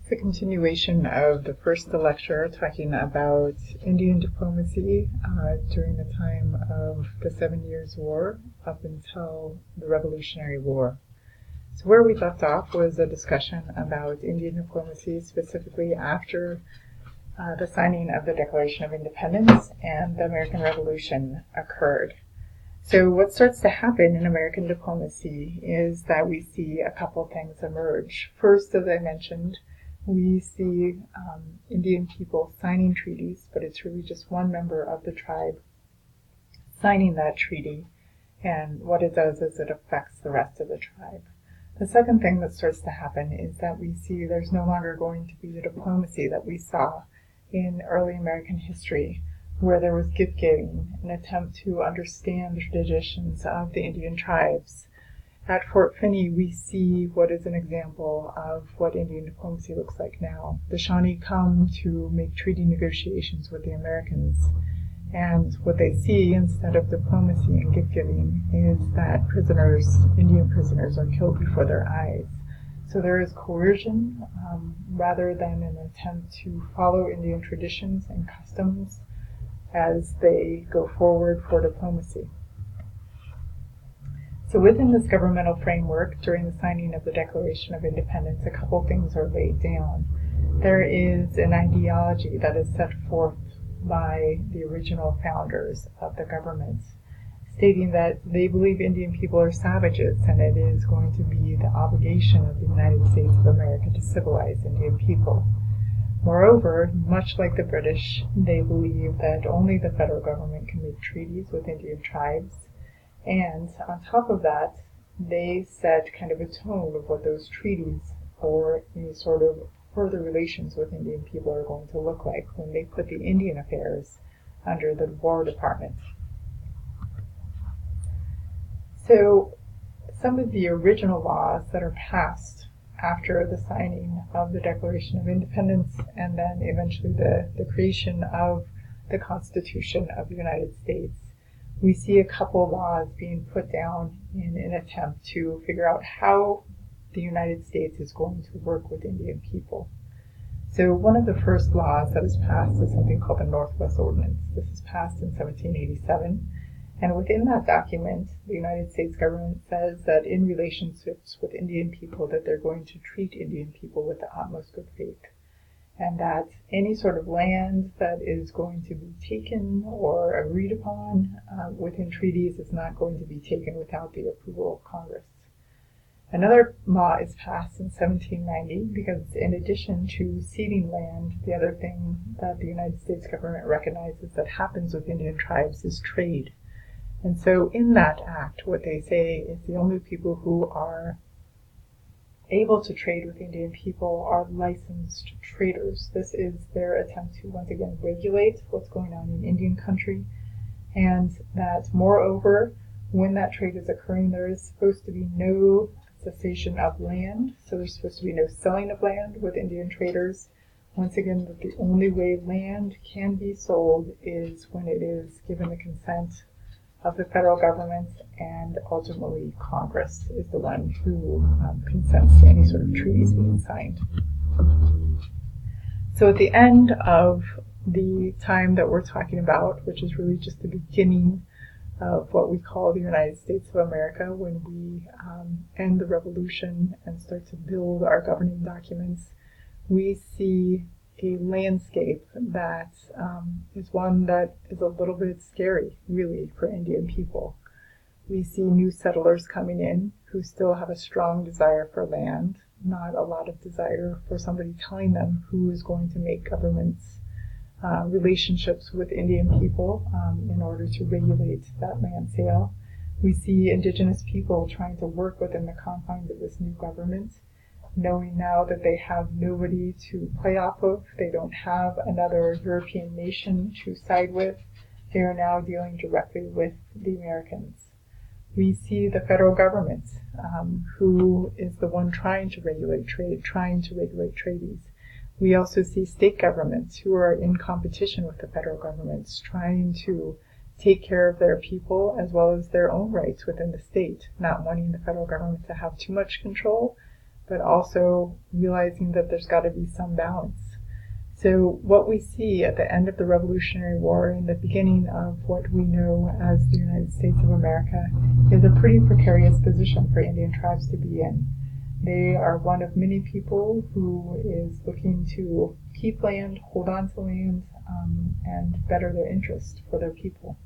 It's a continuation of the first lecture talking about Indian diplomacy during the time of the 7 Years' War up until the Revolutionary War. So where we left off was a discussion about Indian diplomacy, specifically after the signing of the Declaration of Independence and the American Revolution occurred. So what starts to happen in American diplomacy is that we see a couple things emerge. First, as I mentioned, we see Indian people signing treaties, but it's really just one member of the tribe signing that treaty, and what it does is it affects the rest of the tribe. The second thing that starts to happen is that we see there's no longer going to be the diplomacy that we saw in early American history, where there was gift-giving, an attempt to understand the traditions of the Indian tribes. At Fort Finney, we see what is an example of what Indian diplomacy looks like now. The Shawnee come to make treaty negotiations with the Americans, and what they see instead of diplomacy and gift-giving is that prisoners, Indian prisoners, are killed before their eyes. So there is coercion rather than an attempt to follow Indian traditions and customs as they go forward for diplomacy. So within this governmental framework, during the signing of the Declaration of Independence, a couple things are laid down. There is an ideology that is set forth by the original founders of the government, stating that they believe Indian people are savages, and it is going to be the obligation of the United States of America to civilize Indian people. Moreover, much like the British, they believe that only the federal government can make treaties with Indian tribes, and on top of that, they set kind of a tone of what those treaties or any sort of further relations with Indian people are going to look like when they put the Indian affairs under the War Department. So some of the original laws that are passed after the signing of the Declaration of Independence and then eventually the creation of the Constitution of the United States, we see a couple laws being put down in an attempt to figure out how the United States is going to work with Indian people. So one of the first laws that is passed is something called the Northwest Ordinance. This is passed in 1787. And within that document, the United States government says that in relationships with Indian people, that they're going to treat Indian people with the utmost good faith, and that any sort of land that is going to be taken or agreed upon within treaties is not going to be taken without the approval of Congress. Another law is passed in 1790 because in addition to ceding land, the other thing that the United States government recognizes that happens with Indian tribes is trade. And so in that act, what they say is the only people who are able to trade with Indian people are licensed traders. This is their attempt to once again regulate what's going on in Indian country, and that moreover, when that trade is occurring, there is supposed to be no cessation of land, so there's supposed to be no selling of land with Indian traders. Once again, that the only way land can be sold is when it is given the consent of the federal government, and ultimately Congress is the one who consents to any sort of treaties being signed. So at the end of the time that we're talking about, which is really just the beginning of what we call the United States of America, when we end the revolution and start to build our governing documents, we see a landscape that is one that is a little bit scary, really, for Indian people. We see new settlers coming in who still have a strong desire for land, not a lot of desire for somebody telling them who is going to make governments relationships with Indian people in order to regulate that land sale. We see indigenous people trying to work within the confines of this new government, knowing now that they have nobody to play off of. They don't have another European nation to side with. They are now dealing directly with the Americans. We see the federal government, who is the one trying to regulate trade, trying to regulate treaties. We also see state governments who are in competition with the federal governments, trying to take care of their people as well as their own rights within the state, not wanting the federal government to have too much control, but also realizing that there's got to be some balance. So what we see at the end of the Revolutionary War and the beginning of what we know as the United States of America is a pretty precarious position for Indian tribes to be in. They are one of many people who is looking to keep land, hold on to land, and better their interest for their people.